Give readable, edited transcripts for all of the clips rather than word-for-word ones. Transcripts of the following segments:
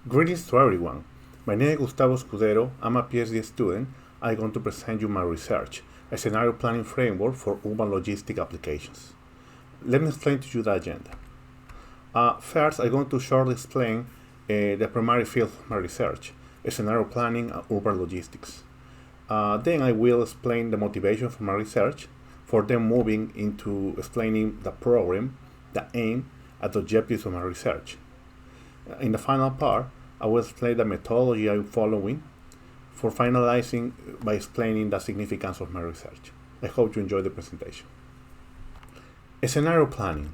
Greetings to everyone. My name is Gustavo Escudero. I'm a PhD student. I'm going to present you my research, a scenario planning framework for urban logistic applications. Let me explain to you the agenda. First, I'm going to shortly explain the primary field of my research, scenario planning and urban logistics. Then I will explain the motivation for my research, for then moving into explaining the program, the aim, and the objectives of my research. In the final part, I will explain the methodology I'm following for finalizing by explaining the significance of my research. I hope you enjoy the presentation. Scenario planning.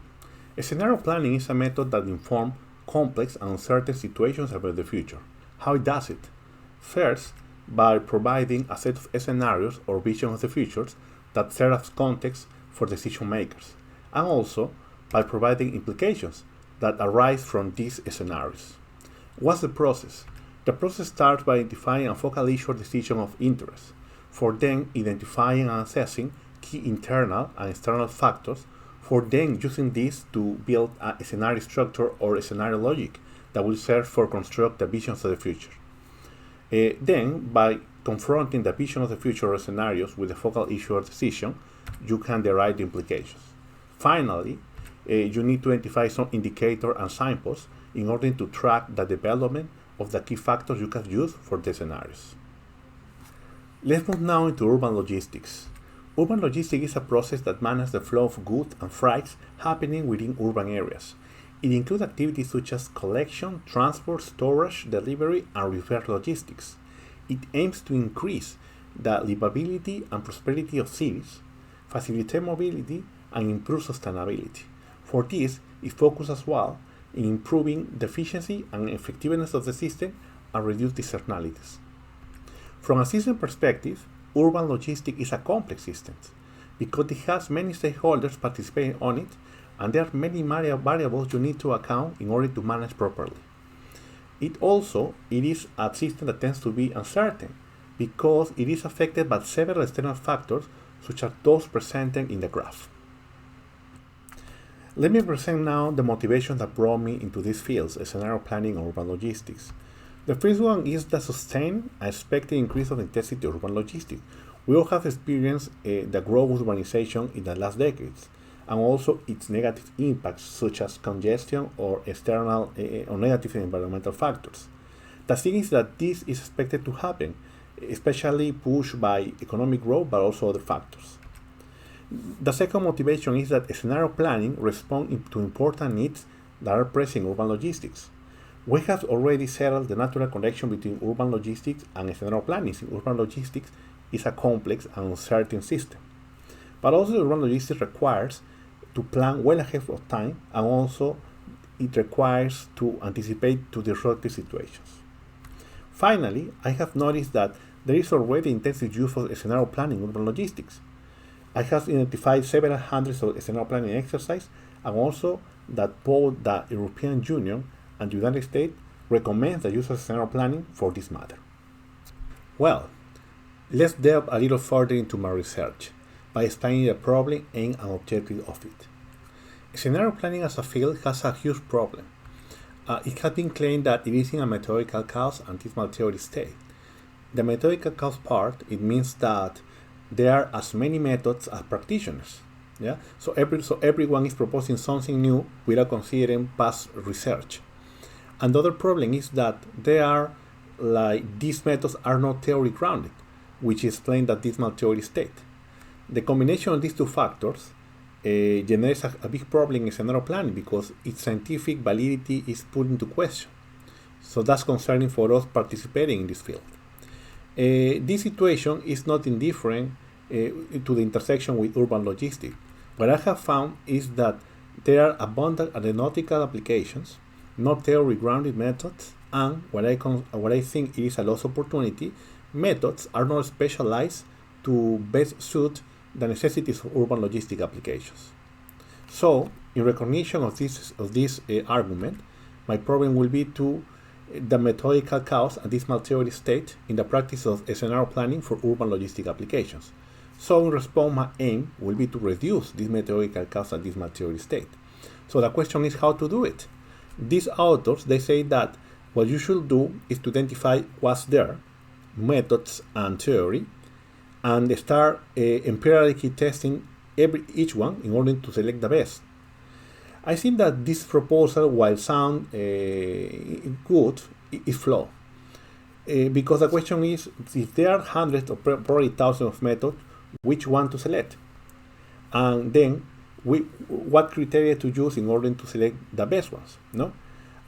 Scenario planning is a method that informs complex and uncertain situations about the future. How it does it? First, by providing a set of scenarios or visions of the futures that serve as context for decision makers, and also by providing implications that arise from these scenarios. What's the process? The process starts by identifying a focal issue or decision of interest, for then identifying and assessing key internal and external factors, for then using this to build a scenario structure or a scenario logic that will serve for construct the visions of the future. Then, by confronting the vision of the future or scenarios with the focal issue or decision, you can derive the implications. Finally, you need to identify some indicator and signposts in order to track the development of the key factors you can use for the scenarios. Let's move now into urban logistics. Urban logistics is a process that manages the flow of goods and freights happening within urban areas. It includes activities such as collection, transport, storage, delivery, and repair logistics. It aims to increase the livability and prosperity of cities, facilitate mobility, and improve sustainability. For this, it focuses as well in improving the efficiency and effectiveness of the system and reduce discernibilities. From a system perspective, urban logistics is a complex system because it has many stakeholders participating on it, and there are many variables you need to account in order to manage properly. It is a system that tends to be uncertain because it is affected by several external factors such as those presented in the graph. Let me present now the motivation that brought me into these fields, scenario planning and urban logistics. The first one is the sustained and expected increase of intensity of urban logistics. We all have experienced the growth of urbanization in the last decades, and also its negative impacts such as congestion or external or negative environmental factors. The thing is that this is expected to happen, especially pushed by economic growth, but also other factors. The second motivation is that scenario planning responds to important needs that are present in urban logistics. We have already settled the natural connection between urban logistics and scenario planning. Urban logistics is a complex and uncertain system. But also urban logistics requires to plan well ahead of time, and also it requires to anticipate to disruptive situations. Finally, I have noticed that there is already intensive use of scenario planning in urban logistics. I have identified several hundreds of scenario planning exercises, and also that both the European Union and the United States recommend the use of scenario planning for this matter. Well, let's delve a little further into my research by explaining the problem, aim, and objective of it. Scenario planning as a field has a huge problem. It has been claimed that it is in a methodical chaos and dismal theory state. The methodical chaos part, it means that there are as many methods as practitioners. Yeah? So everyone is proposing something new without considering past research. And the other problem is that these methods are not theory grounded, which explains that dismal theory state. The combination of these two factors generates a big problem in scenario planning because its scientific validity is put into question. So that's concerning for us participating in this field. This situation is not indifferent to the intersection with urban logistics. What I have found is that there are abundant aeronautical applications, not theory-grounded methods, and what I think is a lost opportunity, methods are not specialized to best suit the necessities of urban logistic applications. So, in recognition of this argument, my problem will be to the methodical chaos and dismal theory state in the practice of scenario planning for urban logistic applications. So in response, my aim will be to reduce this methodical chaos and dismal theory state. So the question is how to do it. These authors, they say that what you should do is to identify what's there, methods and theory, and start empirically testing each one in order to select the best. I think that this proposal, while sound good, is flawed. Because the question is, if there are hundreds or probably thousands of methods, which one to select? And then, what criteria to use in order to select the best ones? No,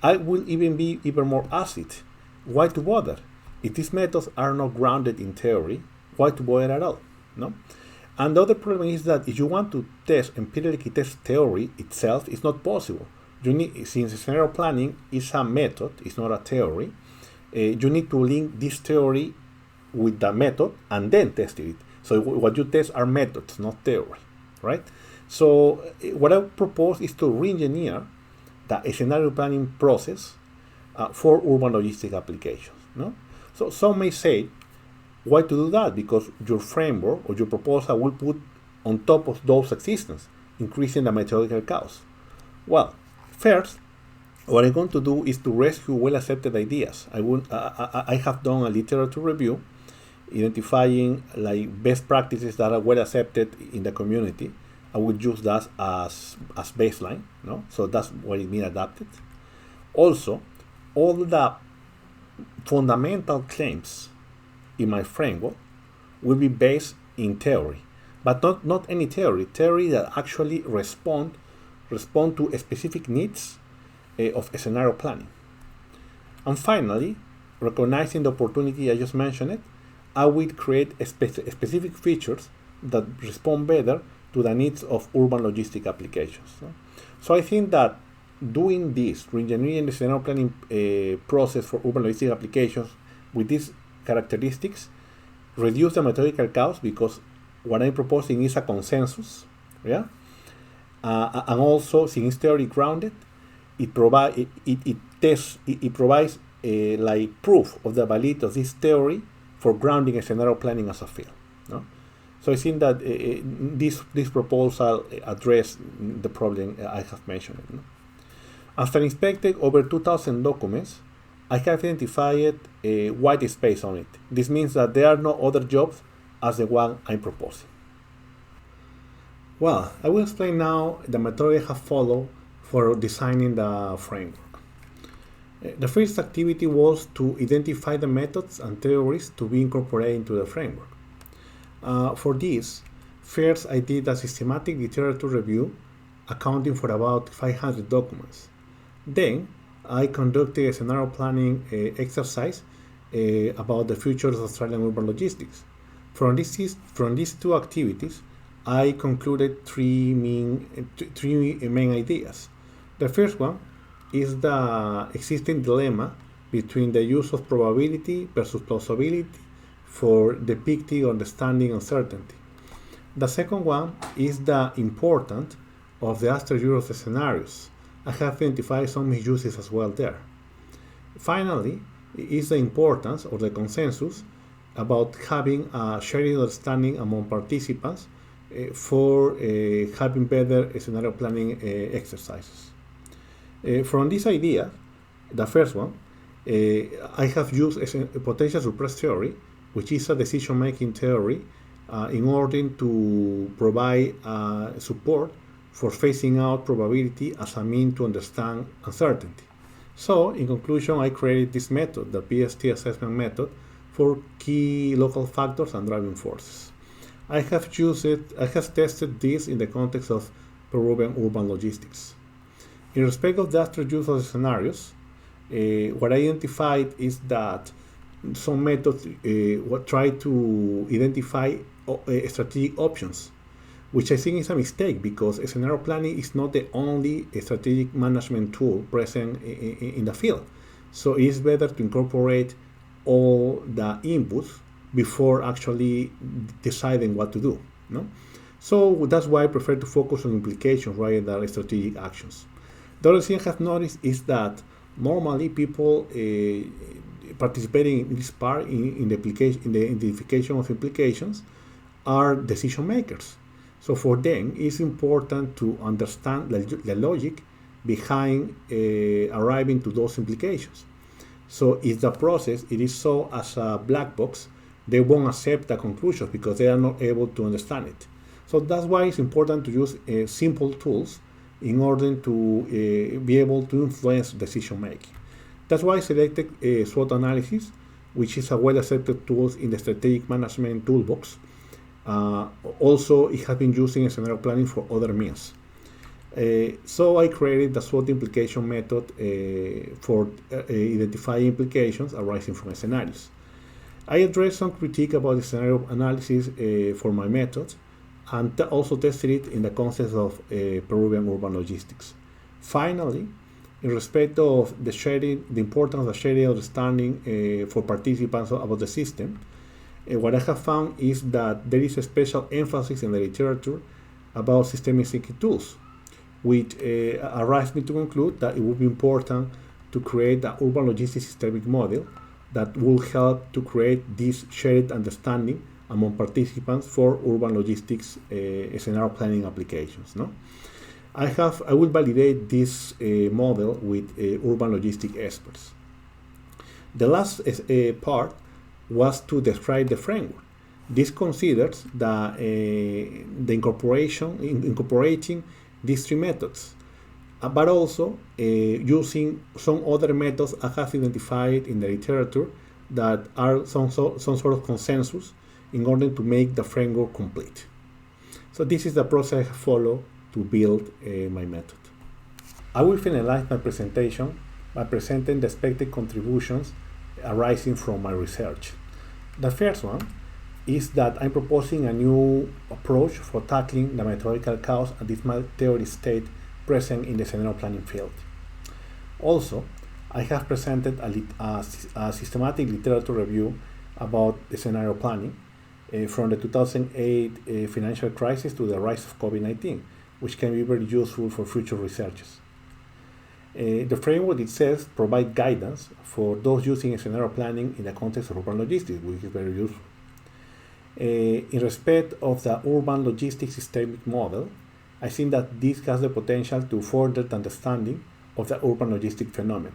I will even be even more asked, why to bother? If these methods are not grounded in theory, why to bother at all? No. And the other problem is that if you want to empirically test theory itself, it's not possible. You need, since scenario planning is a method, it's not a theory, you need to link this theory with the method and then test it. So what you test are methods, not theory, right? So what I propose is to re-engineer the scenario planning process for urban logistic applications. No? So some may say, why to do that? Because your framework or your proposal will put on top of those existence, increasing the methodological cost. Well, first, what I'm going to do is to rescue well-accepted ideas. I have done a literature review, identifying like best practices that are well-accepted in the community. I would use that as baseline, no? So that's what it means adapted. Also, all the fundamental claims in my framework will be based in theory, but not any theory that actually respond to specific needs of scenario planning. And finally, recognizing the opportunity I just mentioned, I will create specific features that respond better to the needs of urban logistic applications. So I think that doing this, re-engineering the scenario planning process for urban logistic applications with these characteristics, reduce the methodological cost, because what I'm proposing is a consensus, yeah, and also since it's theory grounded, it provides like proof of the validity of this theory for grounding a scenario planning as a field. No? So I think that this proposal addresses the problem I have mentioned. No? After inspecting over 2,000 documents, I have identified a white space on it. This means that there are no other jobs as the one I'm proposing. Well, I will explain now the method I have followed for designing the framework. The first activity was to identify the methods and theories to be incorporated into the framework. For this, first I did a systematic literature review accounting for about 500 documents. Then I conducted a scenario planning exercise about the future of Australian urban logistics. From these two activities, I concluded three main ideas. The first one is the existing dilemma between the use of probability versus plausibility for depicting understanding uncertainty. The second one is the importance of the after Euro scenarios. I have identified some misuses as well there. Finally, is the importance or the consensus about having a shared understanding among participants for having better scenario planning exercises. From this idea, the first one, I have used a potential suppress theory, which is a decision-making theory, in order to provide support for phasing out probability as a mean to understand uncertainty. So, in conclusion, I created this method, the PST assessment method, for key local factors and driving forces. I have tested this in the context of Peruvian urban logistics. In respect of the after use of the scenarios, what I identified is that some methods try to identify strategic options, which I think is a mistake, because scenario planning is not the only strategic management tool present in the field. So it is better to incorporate all the inputs before actually deciding what to do. No? So that's why I prefer to focus on implications rather than strategic actions. The other thing I have noticed is that normally people participating in this part in the identification of implications are decision makers. So for them, it's important to understand the logic behind arriving to those implications. So if the process it is so as a black box, they won't accept the conclusions because they are not able to understand it. So that's why it's important to use simple tools in order to be able to influence decision making. That's why I selected SWOT analysis, which is a well-accepted tool in the strategic management toolbox. Also, it has been used in scenario planning for other means. So I created the SWOT implication method for identifying implications arising from scenarios. I addressed some critique about the scenario analysis for my method, and also tested it in the context of Peruvian urban logistics. Finally, in respect of the importance of sharing understanding for participants about the system, what I have found is that there is a special emphasis in the literature about systemic thinking tools, which arrives me to conclude that it would be important to create an urban logistics systemic model that will help to create this shared understanding among participants for urban logistics scenario planning applications. No? I will validate this model with urban logistic experts. The last part was to describe the framework. This considers the incorporating these three methods, but also using some other methods I have identified in the literature that are some sort of consensus in order to make the framework complete. So this is the process I follow to build my method. I will finalize my presentation by presenting the expected contributions arising from my research. The first one is that I'm proposing a new approach for tackling the methodological chaos and dismal theory state present in the scenario planning field. Also, I have presented a systematic literature review about the scenario planning from the 2008 financial crisis to the rise of COVID-19, which can be very useful for future researchers. The framework itself provides guidance for those using scenario planning in the context of urban logistics, which is very useful. In respect of the urban logistics systemic model, I think that this has the potential to further the understanding of the urban logistic phenomenon.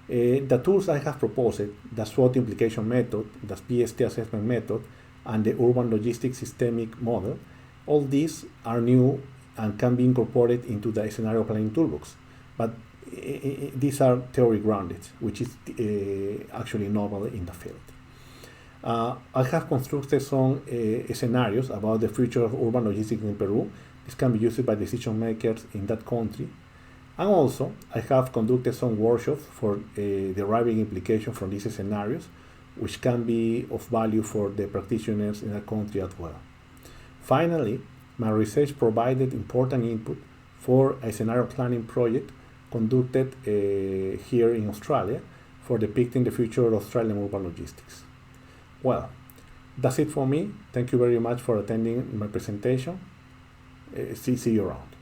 The tools I have proposed, the SWOT implication method, the PST assessment method, and the urban logistics systemic model, all these are new and can be incorporated into the scenario planning toolbox. But these are theory grounded, which is actually novel in the field. I have constructed some scenarios about the future of urban logistics in Peru. This can be used by decision makers in that country. And also, I have conducted some workshops for deriving implications from these scenarios, which can be of value for the practitioners in that country as well. Finally, my research provided important input for a scenario planning project conducted here in Australia for depicting the future of Australian urban logistics. Well, that's it for me. Thank you very much for attending my presentation. See you around.